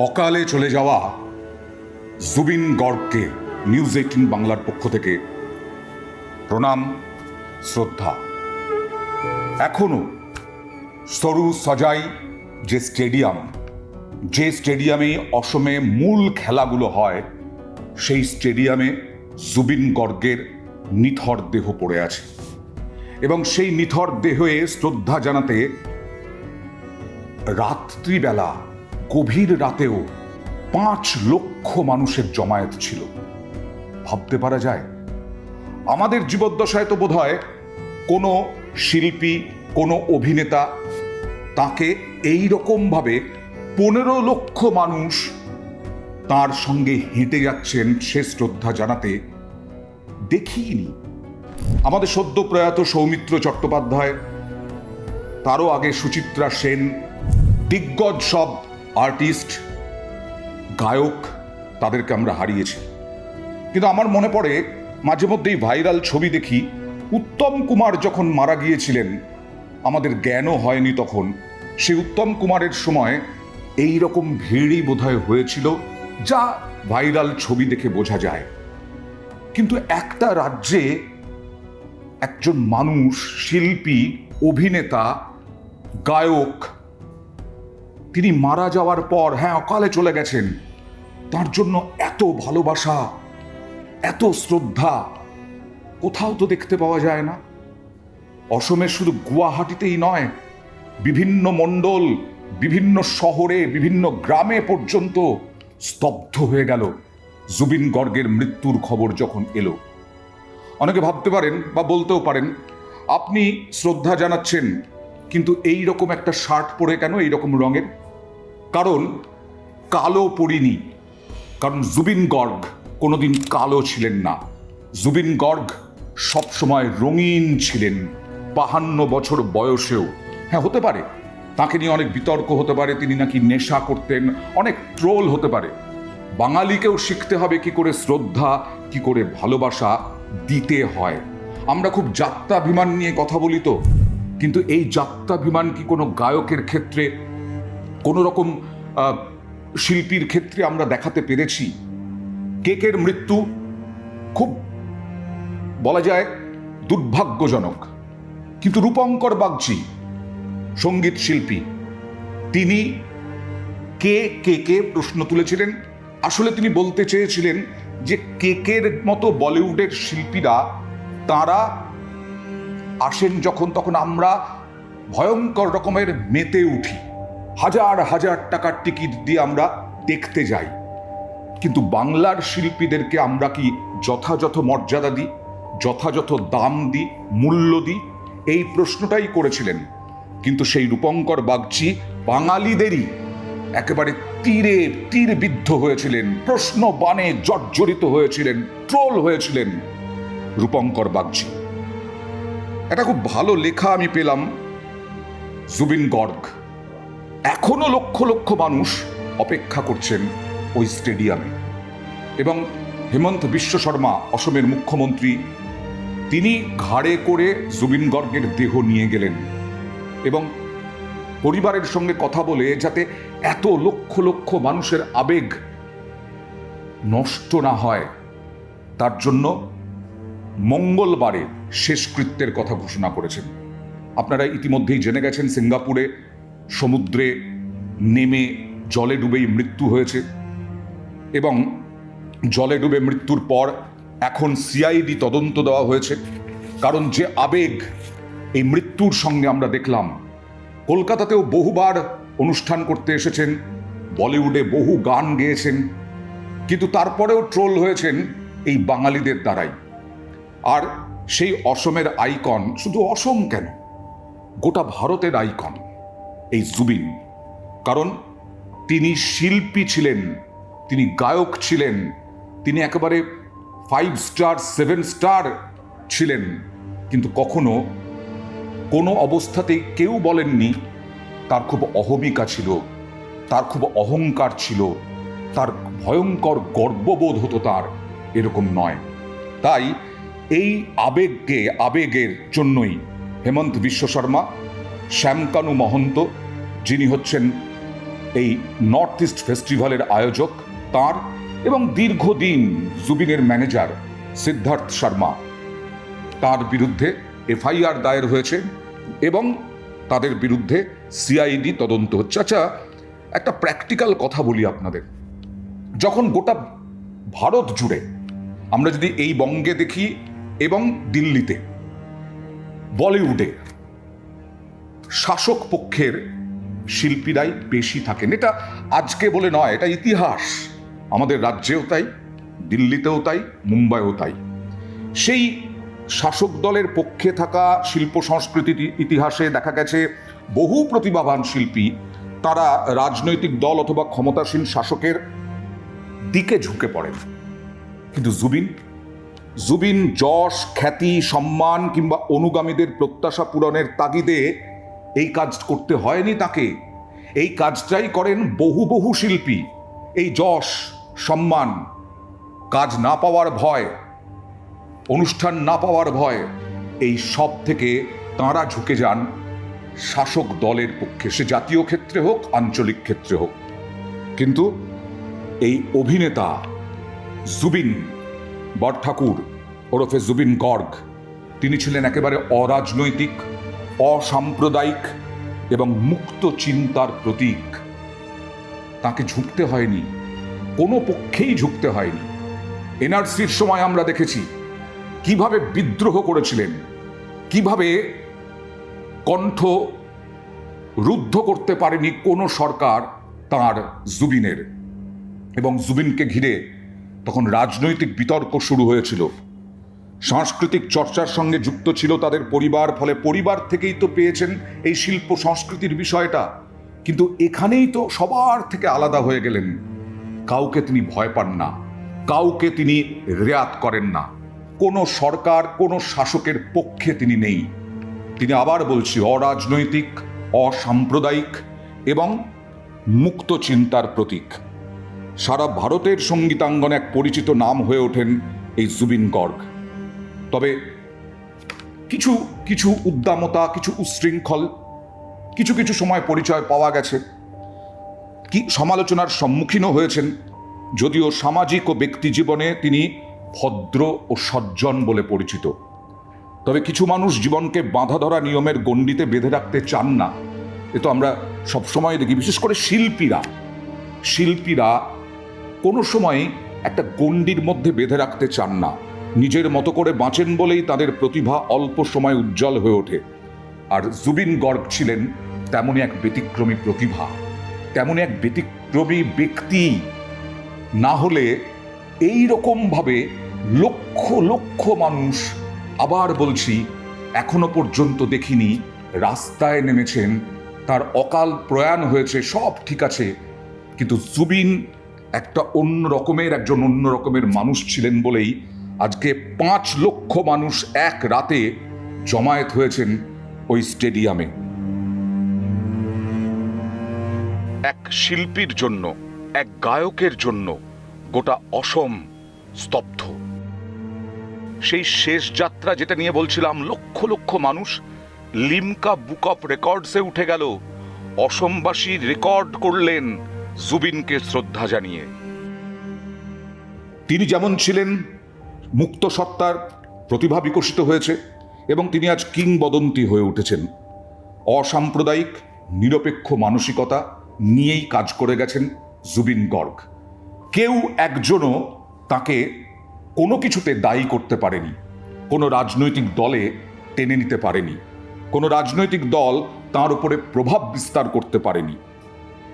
অকালে চলে যাওয়া জুবিন গর্গকে নিউজ 18 বাংলার পক্ষ থেকে প্রণাম, শ্রদ্ধা। এখনো সরু সজাই যে স্টেডিয়ামে অসমে মূল খেলাগুলো হয়, সেই স্টেডিয়ামে জুবিন গর্গের নিথর দেহ পড়ে আছে এবং সেই নিথর দেহে শ্রদ্ধা জানাতে রাত্রিবেলা গভীর রাতেও 5 লক্ষ মানুষের জমায়েত ছিল। ভাবতে পারা যায়? আমাদের জীবদ্দশায় তো বোধহয় কোনো শিল্পী, কোনো অভিনেতা তাকে এই রকমভাবে 15 লক্ষ মানুষ তার সঙ্গে হেঁটে যাচ্ছেন সে শ্রদ্ধা জানাতে দেখিনি। আমাদের সদ্য প্রয়াত সৌমিত্র চট্টোপাধ্যায়, তারও আগে সুচিত্রা সেন, দিগ্গজ সব আর্টিস্ট, গায়ক, তাদেরকে আমরা হারিয়েছি। কিন্তু আমার মনে পড়ে মাঝে মধ্যেই ভাইরাল ছবি দেখি, উত্তম কুমার যখন মারা গিয়েছিলেন, আমাদের জ্ঞানও হয়নি তখন, সেই উত্তম কুমারের সময় এই রকম ভিড়ই বোধহয় হয়েছিল, যা ভাইরাল ছবি দেখে বোঝা যায়। কিন্তু একটা রাজ্যে একজন মানুষ, শিল্পী, অভিনেতা, গায়ক, তিনি মারা যাওয়ার পর, অকালে চলে গেছেন, তার জন্য এত ভালোবাসা, এত শ্রদ্ধা কোথাও তো দেখতে পাওয়া যায় না। অসমের শুধু গুয়াহাটিতেই নয়, বিভিন্ন মণ্ডল, বিভিন্ন শহরে, বিভিন্ন গ্রামে পর্যন্ত স্তব্ধ হয়ে গেল জুবিন গর্গের মৃত্যুর খবর যখন এলো। অনেকে ভাবতে পারেন বা বলতেও পারেন, আপনি শ্রদ্ধা জানাচ্ছেন, কিন্তু এই রকম একটা শার্ট পরে কেন, এই রকম রঙের? কারণ কালো পরিনি, কারণ জুবিন গর্গ কোনোদিন কালো ছিলেন না। জুবিন গর্গ সবসময় রঙিন ছিলেন, 52 বছর বয়সেও। হতে পারে তাকে নিয়ে অনেক বিতর্ক হতে পারে, তিনি নাকি নেশা করতেন, অনেক ট্রোল হতে পারে। বাঙালিকেও শিখতে হবে কি করে শ্রদ্ধা, কি করে ভালোবাসা দিতে হয়। আমরা খুব যাত্রাভিমান নিয়ে কথা বলি তো, কিন্তু এই যাত্রাভিমান কি কোনো গায়কের ক্ষেত্রে, কোনো রকম শিল্পীর ক্ষেত্রে আমরা দেখাতে পেরেছি? কেকের মৃত্যু খুব বলা যায় দুর্ভাগ্যজনক, কিন্তু রূপঙ্কর বাগচি, সঙ্গীত শিল্পী, তিনি কে প্রশ্ন তুলেছিলেন। আসলে তিনি বলতে চেয়েছিলেন যে কেকের মতো বলিউডের শিল্পীরা, তারা আসেন যখন, তখন আমরা ভয়ঙ্কর রকমের মেতে উঠি, হাজার হাজার টাকার টিকিট দিয়ে আমরা দেখতে যাই, কিন্তু বাংলার শিল্পীদেরকে আমরা কি যথাযথ মর্যাদা দিই, যথাযথ দাম দিই, মূল্য দিই? এই প্রশ্নটাই করেছিলেন। কিন্তু সেই রূপঙ্কর বাগচি বাঙালিদেরই একেবারে তীর বিদ্ধ হয়েছিলেন, প্রশ্ন বাণে জর্জরিত হয়েছিলেন, ট্রোল হয়েছিলেন রূপঙ্কর বাগচি। এটা খুব ভালো লেখা আমি পেলাম, জুবিন গর্গ এখনো লক্ষ লক্ষ মানুষ অপেক্ষা করছেন ওই স্টেডিয়ামে। এবং হেমন্ত বিশ্ব শর্মা, অসমের মুখ্যমন্ত্রী, তিনি ঘাড়ে করে জুবিন গর্গের দেহ নিয়ে গেলেন এবং পরিবারের সঙ্গে কথা বলে, যাতে এত লক্ষ লক্ষ মানুষের আবেগ নষ্ট না হয়, তার জন্য মঙ্গলবারে শেষকৃত্যের কথা ঘোষণা করেছেন। আপনারা ইতিমধ্যেই জেনে গেছেন, সিঙ্গাপুরে সমুদ্রে নেমে জলে ডুবেই মৃত্যু হয়েছে এবং জলে ডুবে মৃত্যুর পর এখন সিআইডি তদন্ত দেওয়া হয়েছে। কারণ যে আবেগ এই মৃত্যুর সঙ্গে আমরা দেখলাম, কলকাতাতেও বহুবার অনুষ্ঠান করতে এসেছেন, বলিউডে বহু গান গেয়েছেন, কিন্তু তারপরেও ট্রোল হয়েছেন এই বাঙালিদের দ্বারাই। আর সেই অসমের আইকন, শুধু অসম কেন, গোটা ভারতের আইকন এই জুবিন। কারণ তিনি শিল্পী ছিলেন, তিনি গায়ক ছিলেন, তিনি একেবারে 5 স্টার 7 স্টার ছিলেন, কিন্তু কখনো কোনো অবস্থাতেই কেউ বলেননি তার খুব অহমিকা ছিল, তার খুব অহংকার ছিল, তার ভয়ঙ্কর গর্ববোধ হতো তার, এরকম নয়। তাই এই আবেগের জন্যই হেমন্ত বিশ্ব শর্মা, শ্যামকানু মহন্ত, যিনি হচ্ছেন এই নর্থ ইস্ট ফেস্টিভ্যালের আয়োজক তার এবং দীর্ঘদিন জুবিনের ম্যানেজার সিদ্ধার্থ শর্মা, তার বিরুদ্ধে এফআইআর দায়ের হয়েছে এবং তাদের বিরুদ্ধে সিআইডি তদন্ত হচ্ছে। আচ্ছা, একটা প্র্যাকটিক্যাল কথা বলি আপনাদের। যখন গোটা ভারত জুড়ে, আমরা যদি এই বঙ্গে দেখি এবং দিল্লিতে, বলিউডে শাসক পক্ষের শিল্পীরাই বেশি থাকেন। এটা আজকে বলে নয়, এটা ইতিহাস। আমাদের রাজ্যেও তাই, দিল্লিতেও তাই, মুম্বাইও তাই। সেই শাসক দলের পক্ষে থাকা শিল্প সংস্কৃতির ইতিহাসে দেখা গেছে বহু প্রতিভাবান শিল্পী তারা রাজনৈতিক দল অথবা ক্ষমতাসীন শাসকের দিকে ঝুঁকে পড়েন। কিন্তু জুবিন যশ, খ্যাতি, সম্মান কিংবা অনুগামীদের প্রত্যাশা পূরণের তাগিদে এই কাজ করতে হয়নি তাকে। এই কাজটাই করেন বহু বহু শিল্পী। এই যশ, সম্মান, কাজ না পাওয়ার ভয়, অনুষ্ঠান না পাওয়ার ভয়, এই সব থেকে তাঁরা ঝুঁকে যান শাসক দলের পক্ষে, সে জাতীয় ক্ষেত্রে হোক, আঞ্চলিক ক্ষেত্রে হোক। কিন্তু এই অভিনেতা জুবিন বরঠাকুর ওরফে জুবিন গর্গ, তিনি ছিলেন একেবারে অরাজনৈতিক, অসাম্প্রদায়িক এবং মুক্ত চিন্তার প্রতীক। তাকে ঝুঁকতে হয়নি, কোনো পক্ষেই ঝুঁকতে হয়নি। এনআরসির সময় আমরা দেখেছি কিভাবে বিদ্রোহ করেছিলেন, কিভাবে কণ্ঠ রুদ্ধ করতে পারেনি কোনো সরকার তার জুবিনের। এবং জুবিনকে ঘিরে তখন রাজনৈতিক বিতর্ক শুরু হয়েছিল। সাংস্কৃতিক চর্চার সঙ্গে যুক্ত ছিল তাদের পরিবার, ফলে পরিবার থেকেই তো পেয়েছেন এই শিল্প সংস্কৃতির বিষয়টা। কিন্তু এখানেই তো সবার থেকে আলাদা হয়ে গেলেন। কাউকে তিনি ভয় পান না, কাউকে তিনি রেয়াত করেন না, কোনো সরকার, কোনো শাসকের পক্ষে তিনি নেই। তিনি, আবার বলছি, অরাজনৈতিক, অসাম্প্রদায়িক এবং মুক্ত চিন্তার প্রতীক। সারা ভারতের সঙ্গীতাঙ্গনে এক পরিচিত নাম হয়ে ওঠেন এই জুবিন গর্গ। তবে কিছু কিছু উদ্দামতা, কিছু উচ্ছৃঙ্খল, কিছু কিছু সময় পরিচয় পাওয়া গেছে, কি সমালোচনার সম্মুখীনও হয়েছেন। যদিও সামাজিক ও ব্যক্তি জীবনে তিনি ভদ্র ও সজ্জন বলে পরিচিত। তবে কিছু মানুষ জীবনকে বাঁধা ধরা নিয়মের গণ্ডিতে বেঁধে রাখতে চান না। এ তো আমরা সবসময় দেখি, বিশেষ করে শিল্পীরা কোনো সময় একটা গণ্ডির মধ্যে বেঁধে রাখতে চান না। নিজের মতো করে বাঁচেন বলেই তাদের প্রতিভা অল্প সময় উজ্জ্বল হয়ে ওঠে। আর জুবিন গর্গ ছিলেন তেমনই এক ব্যতিক্রমী প্রতিভা, তেমনই এক ব্যতিক্রমী ব্যক্তি। না হলে এই রকমভাবে লক্ষ লক্ষ মানুষ, আবার বলছি, এখনো পর্যন্ত দেখিনি রাস্তায় নেমেছেন। তার অকাল প্রয়াণ হয়েছে, সব ঠিক আছে, কিন্তু জুবিন একজন অন্য রকমের মানুষ ছিলেন বলেই আজকে 5 লক্ষ মানুষ এক রাতে জমায়েত হয়েছেন ওই স্টেডিয়ামে। এক শিল্পীর জন্য, এক গায়কের জন্য গোটা অসম স্তব্ধ। সেই শেষ যাত্রা, যেটা নিয়ে বলছিলাম, লক্ষ লক্ষ মানুষ, লিমকা বুক অফ রেকর্ডসে উঠে গেল। অসমবাসী রেকর্ড করলেন জুবিনকে শ্রদ্ধা জানিয়ে। তিনি যেমন ছিলেন মুক্ত সত্তার, প্রতিভা বিকশিত হয়েছে এবং তিনি আজ কিংবদন্তি হয়ে উঠেছেন। অসাম্প্রদায়িক, নিরপেক্ষ মানসিকতা নিয়েই কাজ করে গেছেন জুবিন গর্গ। কেউ একজনও তাকে কোনো কিছুতে দায়ী করতে পারেনি, কোনো রাজনৈতিক দলে টেনে নিতে পারেনি, কোনো রাজনৈতিক দল তার উপরে প্রভাব বিস্তার করতে পারেনি।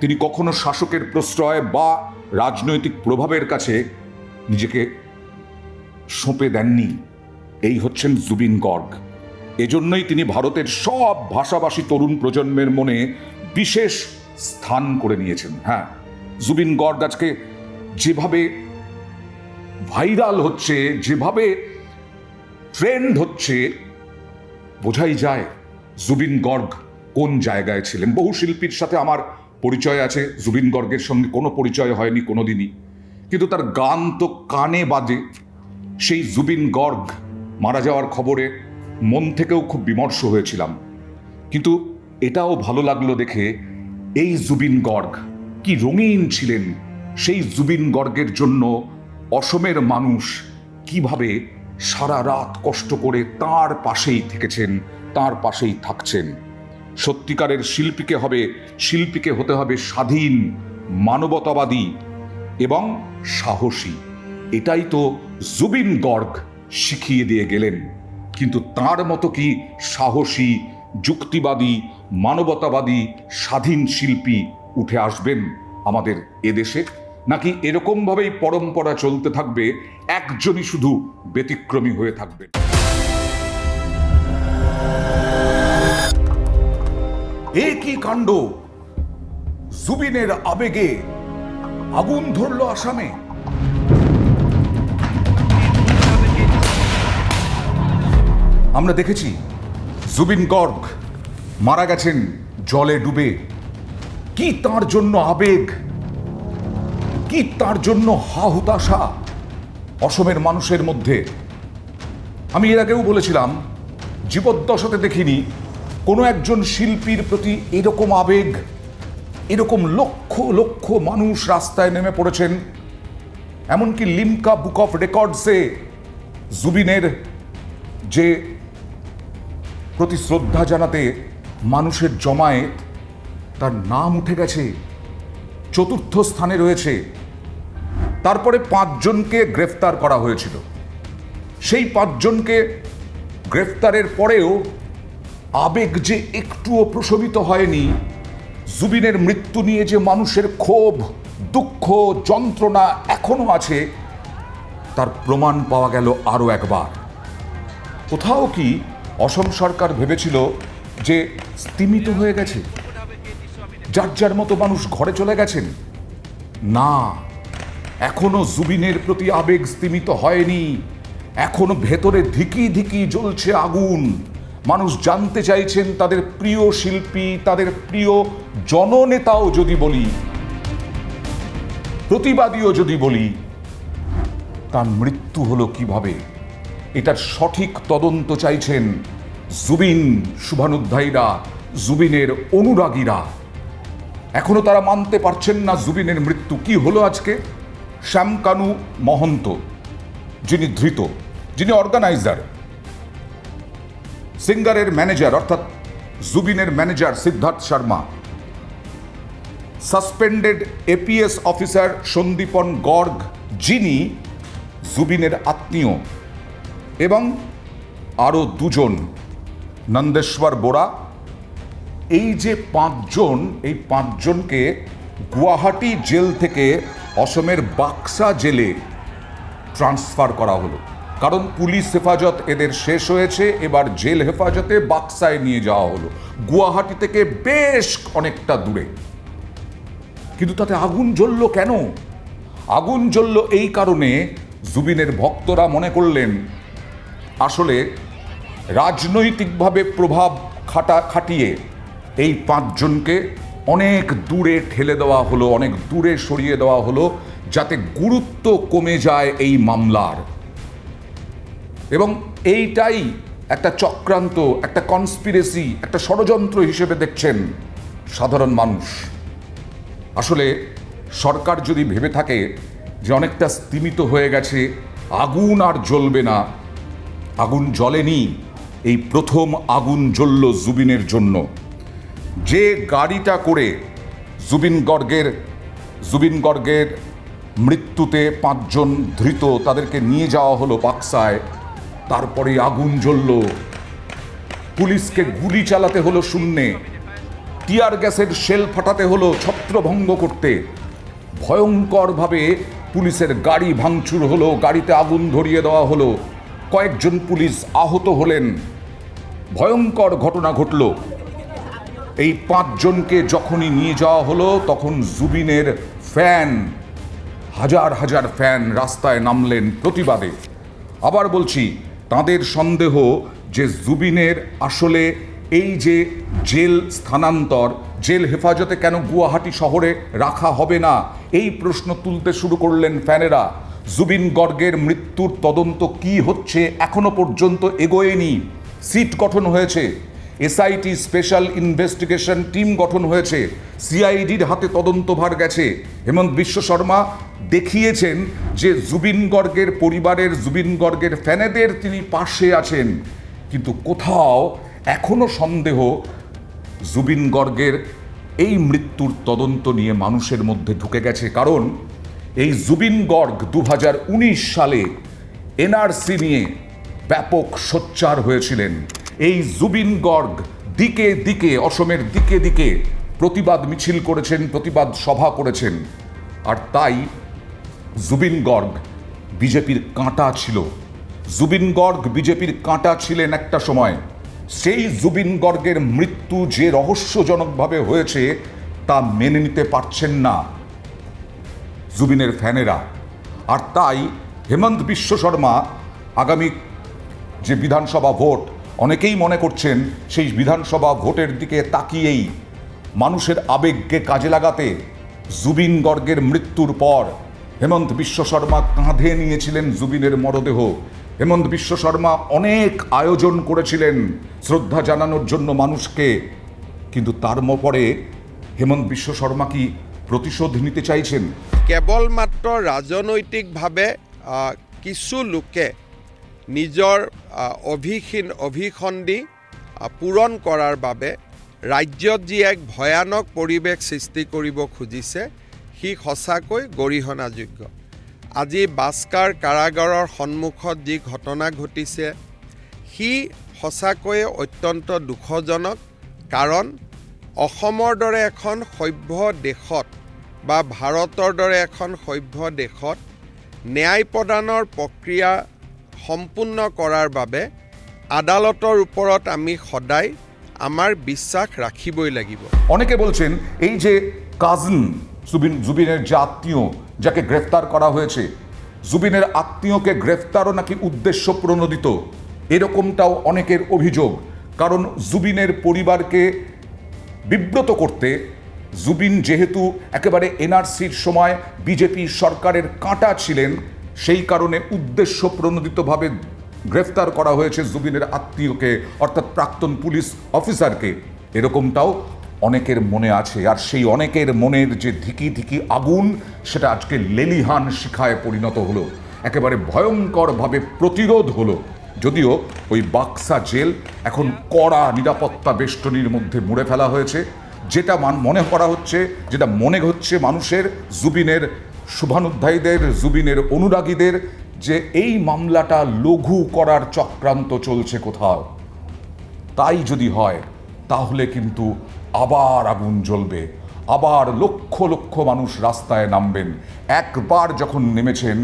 তিনি কখনো শাসকের প্রশ্রয় বা রাজনৈতিক প্রভাবের কাছে নিজেকে সঁপে দেননি। এই হচ্ছেন জুবিন গর্গ। এজন্যই তিনি ভারতের সব ভাষাভাষী তরুণ প্রজন্মের মনে বিশেষ স্থান করে নিয়েছেন। হ্যাঁ, জুবিন গর্গ আজকে যেভাবে ভাইরাল হচ্ছে, যেভাবে ট্রেন্ড হচ্ছে, বোঝাই যায় জুবিন গর্গ কোন জায়গায় ছিলেন। বহু শিল্পীর সাথে আমার পরিচয় আছে, জুবিন গর্গের সঙ্গে কোনো পরিচয় হয়নি কোনোদিনই, কিন্তু তার গান তো কানে বাজে। সেই জুবিন গর্গ মারা যাওয়ার খবরে মন থেকেও খুব বিমর্ষ হয়েছিলাম, কিন্তু এটাও ভালো লাগলো দেখে এই জুবিন গর্গ কি রঙিন ছিলেন, সেই জুবিন গর্গের জন্য অসমের মানুষ কিভাবে সারা রাত কষ্ট করে তার পাশেই থেকেছেন, তার পাশেই থাকছেন। সত্যিকারের শিল্পীকে হতে হবে স্বাধীন, মানবতাবাদী এবং সাহসী। এটাই তো জুবিন গর্গ শিখিয়ে দিয়ে গেলেন। কিন্তু তার মতো কি সাহসী, যুক্তিবাদী, মানবতাবাদী, স্বাধীন শিল্পী উঠে আসবেন আমাদের এদেশে? নাকি এরকমভাবেই পরম্পরা চলতে থাকবে, একজনই শুধু ব্যতিক্রমী হয়ে থাকবেন? এ কি কাণ্ড! জুবিনের আবেগে আগুন ধরল আসামে। আমরা দেখেছি জুবিন গর্গ মারা গেছেন জলে ডুবে। কি তার জন্য আবেগ, কি তার জন্য হা-হুতাশা অসমের মানুষের মধ্যে। আমি এর আগেও বলেছিলাম, জীবদ্দশাতে দেখিনি কোনো একজন শিল্পীর প্রতি এরকম আবেগ, এরকম লক্ষ লক্ষ মানুষ রাস্তায় নেমে পড়েছেন। এমনকি লিমকা বুক অফ রেকর্ডসে জুবিনের যে প্রতি শ্রদ্ধা জানাতে মানুষের জমায়েত, তার নাম উঠে গেছে, 4র্থ স্থানে রয়েছে। তারপরে 5 জনকে গ্রেফতার করা হয়েছিল। সেই 5 জনকে গ্রেফতারের পরেও আবেগ যে একটুও প্রশমিত হয়নি। জুবিনের মৃত্যু নিয়ে যে মানুষের ক্ষোভ, দুঃখ, যন্ত্রণা এখনো আছে, তার প্রমাণ পাওয়া গেল আরও একবার। কোথাও কি অসম সরকার ভেবেছিল যে স্তিমিত হয়ে গেছে, যার যার মতো মানুষ ঘরে চলে গেছেন? না, এখনো জুবিনের প্রতি আবেগ স্তিমিত হয়নি। এখনো ভেতরে ধিকি ধিকি জ্বলছে আগুন। মানুষ জানতে চাইছেন তাদের প্রিয় শিল্পী, তাদের প্রিয় জননেতাও যদি বলি, প্রতিবাদীও যদি বলি, তার মৃত্যু হলো কিভাবে, এটার সঠিক তদন্ত চাইছেন জুবিন শুভানুধ্যায়ীরা, জুবিনের অনুরাগীরা। এখনো তারা মানতে পারছেন না জুবিনের মৃত্যু। কি হলো আজকে? শ্যামকানু মহন্ত, যিনি ধৃত, যিনি অর্গানাইজার, সিঙ্গারের ম্যানেজার অর্থাৎ জুবিনের manager Siddhartha Sharma, suspended APS officer Sandipan Garg, যিনি জুবিনের আত্মীয়, এবং আরও 2 জন, নন্দেশ্বর বোরা। এই যে 5 জন, এই 5 জনকে গুয়াহাটি জেল থেকে অসমের বাক্সা জেলে ট্রান্সফার করা হলো। কারণ পুলিশ হেফাজত এদের শেষ হয়েছে, এবার জেল হেফাজতে বাক্সায় নিয়ে যাওয়া হলো, গুয়াহাটি থেকে বেশ অনেকটা দূরে। কিন্তু তাতে আগুন জ্বলল কেন? আগুন জ্বলল এই কারণে, জুবিনের ভক্তরা মনে করলেন আসলে রাজনৈতিকভাবে প্রভাব খাটিয়ে এই 5 জনকে অনেক দূরে ঠেলে দেওয়া হলো, অনেক দূরে সরিয়ে দেওয়া হলো, যাতে গুরুত্ব কমে যায় এই মামলার। এবং এইটাই একটা চক্রান্ত, একটা কনস্পিরেসি, একটা ষড়যন্ত্র হিসেবে দেখছেন সাধারণ মানুষ। আসলে সরকার যদি ভেবে থাকে যে অনেকটা স্তিমিত হয়ে গেছে, আগুন আর জ্বলবে না, আগুন জ্বলেনি। এই প্রথম আগুন জ্বলল জুবিনের জন্য। যে গাড়িটা করে জুবিন গর্গের মৃত্যুতে 5 জন ধৃত, তাদেরকে নিয়ে যাওয়া হলো বাক্সায়, তারপরে আগুন জ্বলল। পুলিশকে গুলি চালাতে হলো শূন্যে, টিয়ার গ্যাসের শেল ফাটাতে হলো ছত্রভঙ্গ করতে, ভয়ঙ্করভাবে পুলিশের গাড়ি ভাঙচুর হলো, গাড়িতে আগুন ধরিয়ে দেওয়া হলো, কয়েকজন পুলিশ আহত হলেন, ভয়ঙ্কর ঘটনা ঘটল। এই 5 জনকে যখনই নিয়ে যাওয়া হলো, তখন জুবিনের ফ্যান, হাজার হাজার ফ্যান রাস্তায় নামলেন প্রতিবাদে। আবার বলছি, তাদের সন্দেহ যে জুবিনের আসলে এই যে জেল স্থানান্তর, জেল হেফাজতে কেন গুয়াহাটি শহরে রাখা হবে না, এই প্রশ্ন তুলতে শুরু করলেন ফ্যানেরা। জুবিন গর্গের মৃত্যুর তদন্ত কি হচ্ছে এখনো পর্যন্ত এগোয়নি। সিট গঠন হয়েছে, এসআইটি স্পেশাল ইনভেস্টিগেশন টিম গঠন হয়েছে, সিআইডির হাতে তদন্তভার গেছে। হেমন্ত বিশ্ব শর্মা দেখিয়েছেন যে জুবিন গর্গের পরিবারের, জুবিন গর্গের ফ্যানেদের তিনি পাশে আছেন, কিন্তু কোথাও এখনো সন্দেহ জুবিন গর্গের এই মৃত্যুর তদন্ত নিয়ে মানুষের মধ্যে ঢুকে গেছে। কারণ এই জুবিন গর্গ 2019 সালে এনআরসি নিয়ে ব্যাপক সোচ্চার হয়েছিলেন। এই জুবিন গর্গ দিকে দিকে, অসমের দিকে দিকে প্রতিবাদ মিছিল করেছেন, প্রতিবাদ সভা করেছেন। আর তাই জুবিন গর্গ বিজেপির কাঁটা ছিল। জুবিন গর্গ বিজেপির কাঁটা ছিলেন একটা সময়। সেই জুবিন গর্গের মৃত্যু যে রহস্যজনকভাবে হয়েছে তা মেনে নিতে পারছেন না জুবিনের ফ্যানেরা। আর তাই হেমন্ত বিশ্ব শর্মা আগামী যে বিধানসভা ভোট, অনেকেই মনে করছেন সেই বিধানসভা ভোটের দিকে তাকিয়েই মানুষের আবেগকে কাজে লাগাতে জুবিন গর্গের মৃত্যুর পর হেমন্ত বিশ্ব শর্মা কাঁধে নিয়েছিলেন জুবিনের মরদেহ। হেমন্ত বিশ্ব শর্মা অনেক আয়োজন করেছিলেন শ্রদ্ধা জানানোর জন্য মানুষকে, কিন্তু তার পরে হেমন্ত বিশ্ব শর্মা কি প্রতিশোধ নিতে চাইছেন? কেৱলমাত্ৰ ৰাজনৈতিকভাৱে কিছু লোকে নিজৰ অভিসন্ধি পূৰণ কৰাৰ বাবে ৰাজ্যত যি এক ভয়ানক পৰিৱেশ সৃষ্টি কৰিব খুজিছে সি সঁচাকৈ গৰিহণাযোগ্য। আজি বাস্কাৰ কাৰাগাৰৰ সন্মুখত যি ঘটনা ঘটিছে সি সঁচাকৈয়ে অত্যন্ত দুখজনক। কাৰণ অসমৰ দৰে এখন সভ্য দেশত বা ভাৰতৰ দৰে এখন সভ্য দেশত ন্যায় প্ৰদানৰ প্ৰক্ৰিয়া সম্পূৰ্ণ কৰাৰ বাবে আদালতৰ ওপৰত আমি সদায় আমাৰ বিশ্বাস ৰাখিবই লাগিব। অনেকে বলছেন এই যে কাজিন জুবিনের যে আত্মীয় যাকে গ্রেফতার করা হয়েছে, জুবিনের আত্মীয়কে গ্রেফতারও নাকি উদ্দেশ্য প্রণোদিত, এরকমটাও অনেকের অভিযোগ। কারণ জুবিনের পরিবারকে বিব্রত করতে, জুবিন যেহেতু একেবারে এনআরসির সময় বিজেপি সরকারের কাঁটা ছিলেন, সেই কারণে উদ্দেশ্য প্রণোদিতভাবে গ্রেফতার করা হয়েছে জুবিনের আত্মীয়কে, অর্থাৎ প্রাক্তন পুলিশ অফিসারকে, এরকমটাও অনেকের মনে আছে। আর সেই অনেকের মনের যে ধিকি ধিকি আগুন, সেটা আজকে লেলিহান শিখায় পরিণত হলো, একেবারে ভয়ঙ্করভাবে প্রতিরোধ হলো। যদিও ওই বাক্সা জেল এখন কড়া নিরাপত্তা বেষ্টনীর মধ্যে মুড়ে ফেলা হয়েছে, যেটা মনে হচ্ছে মানুষের, জুবিনের শুভানুধ্যায়ীদের, জুবিনের অনুরাগীদের, যে এই মামলাটা লঘু করার চক্রান্ত চলছে কোথাও। তাই যদি হয় তাহলে কিন্তু আবার আগুন জ্বলবে, আবার লক্ষ লক্ষ মানুষ রাস্তায় নামবেন। একবার যখন নেমেছেন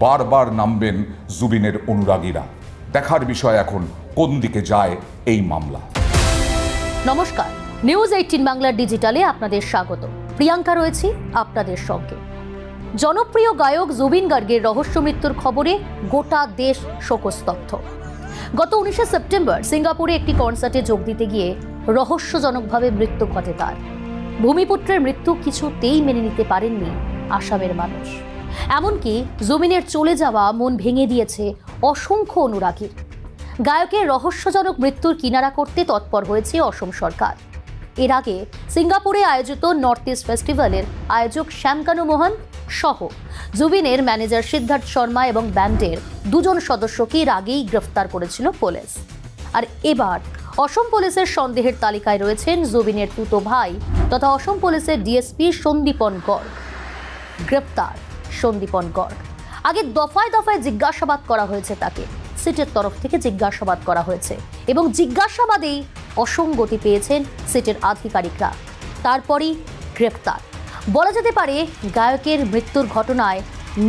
বারবার নামবেন জুবিনের অনুরাগীরা। দেখার বিষয় এখন কোন দিকে যায় এই মামলা। নমস্কার, নিউজ 18 বাংলার ডিজিটালে আপনাদের স্বাগত। প্রিয়াঙ্কা রয়েছি আপনাদের সঙ্গে। জনপ্রিয় গায়ক জুবিন গার্গের রহস্য মৃত্যুর খবরে গোটা দেশ শোকস্তব্ধ। গত 19 সেপ্টেম্বর সিঙ্গাপুরে একটি কনসার্টে যোগ দিতে গিয়ে রহস্যজনকভাবে মৃত্যু ঘটে তার। ভূমিপুত্রের মৃত্যু কিছুতেই মেনে নিতে পারেননি আসামের মানুষ। এমনকি জুবিনের চলে যাওয়া মন ভেঙে দিয়েছে অসংখ্য অনুরাগীর। গায়কের রহস্যজনক মৃত্যুর কিনারা করতে তৎপর হয়েছে অসম সরকার। এর আগে সিঙ্গাপুরে আয়োজিত নর্থ ইস্ট ফেস্টিভ্যালের আয়োজক শ্যামকানু মোহন সহ জুবিনের ম্যানেজার সিদ্ধার্থ শর্মা এবং ব্যান্ডের 2 জন সদস্যকে এর আগেই গ্রেফতার করেছিল পুলিশ। আর এবার অসম পুলিশের সন্দেহের তালিকায় রয়েছেন জুবিনের তুতো ভাই তথা অসম পুলিশের ডিএসপি সন্দীপন গর্গ। গ্রেফতার সন্দীপন গর্গ। আগে দফায় দফায় জিজ্ঞাসাবাদ করা হয়েছে তাকে, সিটের তরফ থেকে জিজ্ঞাসাবাদ করা হয়েছে এবং জিজ্ঞাসাবাদেই অসঙ্গতি পেয়েছেন সিটের আধিকারিকরা। তারপরই গ্রেফতার। বলা যেতে পারে গায়কের মৃত্যুর ঘটনায়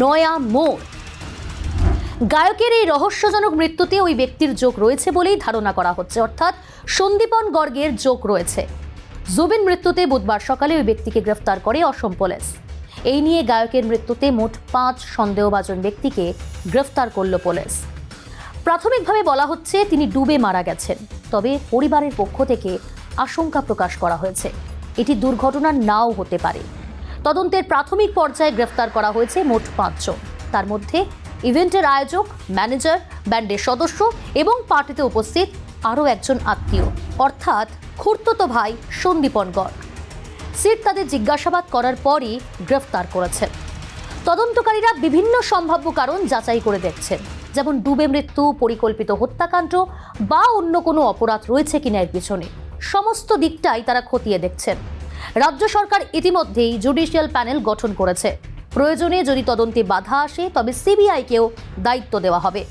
নয়া মোড়। গায়কের এই রহস্যজনক মৃত্যুতে ওই ব্যক্তির যোগ রয়েছে বলেই ধারণা করা হচ্ছে, অর্থাৎ সন্দীপন গর্গের যোগ রয়েছে। জুবিন মৃত্যুতে বুধবার সকালে ওই ব্যক্তিকে গ্রেফতার করে অসম পুলিশ। এই নিয়ে গায়কের মৃত্যুতে মোট 5 সন্দেহভাজন ব্যক্তিকে গ্রেফতার করল পুলিশ। প্রাথমিকভাবে বলা হচ্ছে তিনি ডুবে মারা গেছেন, তবে পরিবারের পক্ষ থেকে আশঙ্কা প্রকাশ করা হয়েছে এটি দুর্ঘটনা নাও হতে পারে। তদন্তের প্রাথমিক পর্যায়ে গ্রেফতার করা হয়েছে মোট 5 জন। তার মধ্যে ইভেন্টের আয়োজক, ম্যানেজার, ব্যান্ডের সদস্য এবং পার্টিতে উপস্থিত আরও একজন আত্মীয়, অর্থাৎ খুড়তুতো ভাই সন্দীপন গড়। সিট তাদের জিজ্ঞাসাবাদ করার পরই গ্রেফতার করেছেন। তদন্তকারীরা বিভিন্ন সম্ভাব্য কারণ যাচাই করে দেখছেন, যেমন ডুবে মৃত্যু, পরিকল্পিত হত্যাকাণ্ড বা অন্য কোনো অপরাধ রয়েছে কিনা এর পিছনে। সমস্ত দিকটাই তারা খতিয়ে দেখছেন। রাজ্য সরকার ইতিমধ্যেই জুডিশিয়াল প্যানেল গঠন করেছে। প্রয়োজনে যদি তদন্তে বাধা আসে তবে সিবিআইকেও দায়িত্ব দেওয়া হবে।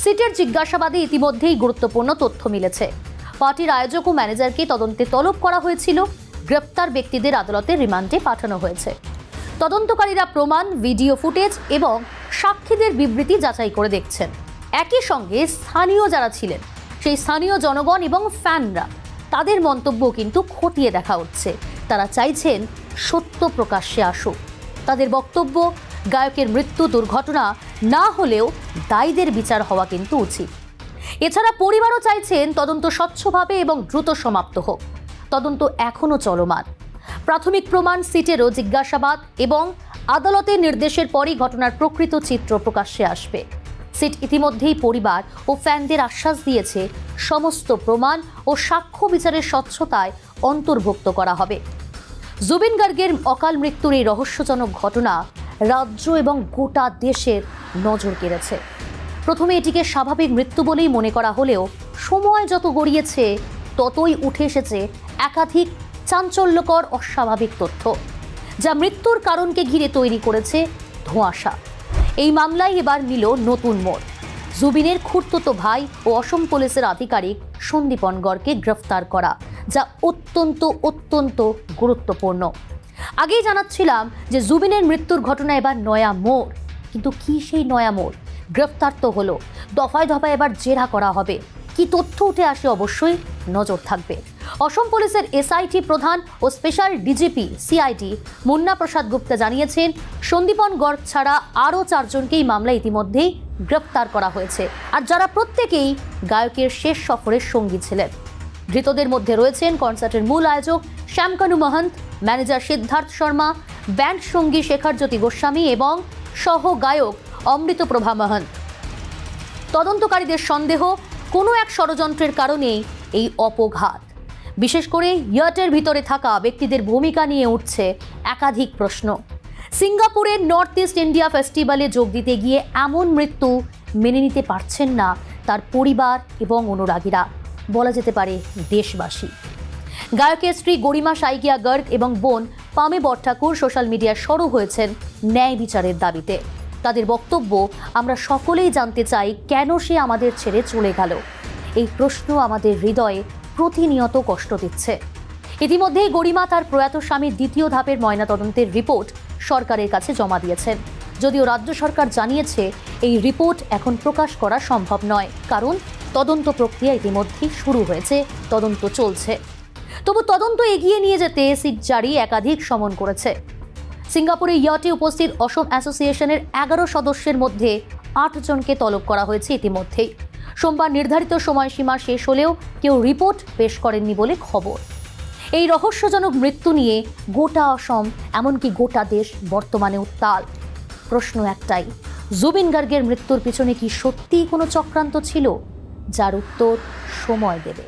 সিটের জিজ্ঞাসাবাদে ইতিমধ্যেই গুরুত্বপূর্ণ তথ্য মিলেছে। পার্টির আয়োজক ও ম্যানেজারকে তদন্তে তলব করা হয়েছিল। গ্রেপ্তার ব্যক্তিদের আদালতে রিমান্ডে পাঠানো হয়েছে। তদন্তকারীরা প্রমাণ, ভিডিও ফুটেজ এবং সাক্ষীদের বিবৃতি যাচাই করে দেখছেন। একই সঙ্গে স্থানীয় যারা ছিলেন, সেই স্থানীয় জনগণ এবং ফ্যানরা, তাদের মন্তব্য কিন্তু খতিয়ে দেখা হচ্ছে। তারা চাইছেন সত্য প্রকাশ্যে আসুক। তাদের বক্তব্য, গায়কের মৃত্যু দুর্ঘটনা না হলেও দায়ীদের বিচার হওয়া কিন্তু উচিত। এছাড়া পরিবারও চাইছেন তদন্ত স্বচ্ছভাবে এবং দ্রুত সমাপ্ত হোক। তদন্ত এখনও চলমান। প্রাথমিক প্রমাণ, সিটেরও জিজ্ঞাসাবাদ এবং আদালতের নির্দেশের পরই ঘটনার প্রকৃত চিত্র প্রকাশ্যে আসবে। সিট ইতিমধ্যেই পরিবার ও ফ্যানদের আশ্বাস দিয়েছে সমস্ত প্রমাণ ও সাক্ষ্য বিচারের স্বচ্ছতায় অন্তর্ভুক্ত করা হবে। জুবিন গার্গের অকাল মৃত্যুর এই রহস্যজনক ঘটনা রাজ্য এবং গোটা দেশের নজর কেড়েছে। প্রথমে এটিকে স্বাভাবিক মৃত্যু বলেই মনে করা হলেও সময় যত গড়িয়েছে ততই উঠে এসেছে একাধিক চাঞ্চল্যকর অস্বাভাবিক তথ্য, যা মৃত্যুর কারণকে ঘিরে তৈরি করেছে ধোঁয়াশা। এই মামলায় এবার নিল নতুন মোড়। জুবিনের খুড়তুতো ভাই ও অসম পুলিশের আধিকারিক সন্দীপন গড়কে গ্রেফতার করা, যা অত্যন্ত গুরুত্বপূর্ণ। আগেই জানাচ্ছিলাম যে জুবিনের মৃত্যুর ঘটনা এবার নয়া মোড়, কিন্তু কি সেই নয়া মোড়? গ্রেফতার তো হলো, দফায় দফায় এবার জেরা করা হবে। কি তথ্য উঠে আসে অবশ্যই নজর থাকবে। অসম পুলিশের এসআইটি প্রধান ও স্পেশাল ডিজিপি সিআইডি মুন্না প্রসাদ গুপ্তা জানিয়েছেন, সন্দীপন গড় ছাড়া আরও 4 জনকেই মামলা ইতিমধ্যেই গ্রেফতার করা হয়েছে, আর যারা প্রত্যেকেই গায়কের শেষ সফরের সঙ্গী ছিলেন। ধৃতদের মধ্যে রয়েছেন কনসার্টের মূল আয়োজক শ্যামকানু মহন্ত, ম্যানেজার সিদ্ধার্থ শর্মা, ব্যান্ড সঙ্গী শেখরজ্যোতি গোস্বামী এবং সহ গায়ক অমৃতপ্রভা মহন্ত। তদন্তকারীদের সন্দেহ, কোনো এক ষড়যন্ত্রের কারণেই এই অপঘাত। বিশেষ করে ইয়াটের ভিতরে থাকা ব্যক্তিদের ভূমিকা নিয়ে উঠছে একাধিক প্রশ্ন। সিঙ্গাপুরের নর্থ ইস্ট ইন্ডিয়া ফেস্টিভ্যালে যোগ দিতে গিয়ে এমন মৃত্যু মেনে নিতে পারছেন না তার পরিবার এবং অনুরাগীরা, বলা যেতে পারে দেশবাসী। গায়কের স্ত্রী গরিমা সাইকিয়া গর্গ এবং বোন পামে বটঠাকুর সোশ্যাল মিডিয়ায় সরব হয়েছেন ন্যায় বিচারের দাবিতে। তাদের বক্তব্য, আমরা সকলেই জানতে চাই কেন সে আমাদের ছেড়ে চলে গেল। এই প্রশ্ন আমাদের হৃদয়ে প্রতিনিয়ত কষ্ট দিচ্ছে। ইতিমধ্যেই গরিমা তার প্রয়াত স্বামীর দ্বিতীয় ধাপের ময়নাতদন্তের রিপোর্ট সরকারের কাছে জমা দিয়েছেন। যদিও রাজ্য সরকার জানিয়েছে এই রিপোর্ট এখন প্রকাশ করা সম্ভব নয়, কারণ তদন্ত প্রক্রিয়া ইতিমধ্যেই শুরু হয়েছে, তদন্ত চলছে। তবু তদন্ত এগিয়ে নিয়ে যেতে সিট জারি একাধিক সমন করেছে। সিঙ্গাপুরে ইয়াটে উপস্থিত অসম অ্যাসোসিয়েশনের 11 সদস্যের মধ্যে 8 জনকে তলব করা হয়েছে ইতিমধ্যেই। সোমবার নির্ধারিত সময়সীমা শেষ হলেও কেউ রিপোর্ট পেশ করেননি বলে খবর। এই রহস্যজনক মৃত্যু নিয়ে গোটা অসম, এমনকি গোটা দেশ বর্তমানে উত্তাল। প্রশ্ন একটাই, জুবিন গার্গের মৃত্যুর পিছনে কি সত্যিই কোনো চক্রান্ত ছিল, যার উত্তর সময় দেবে।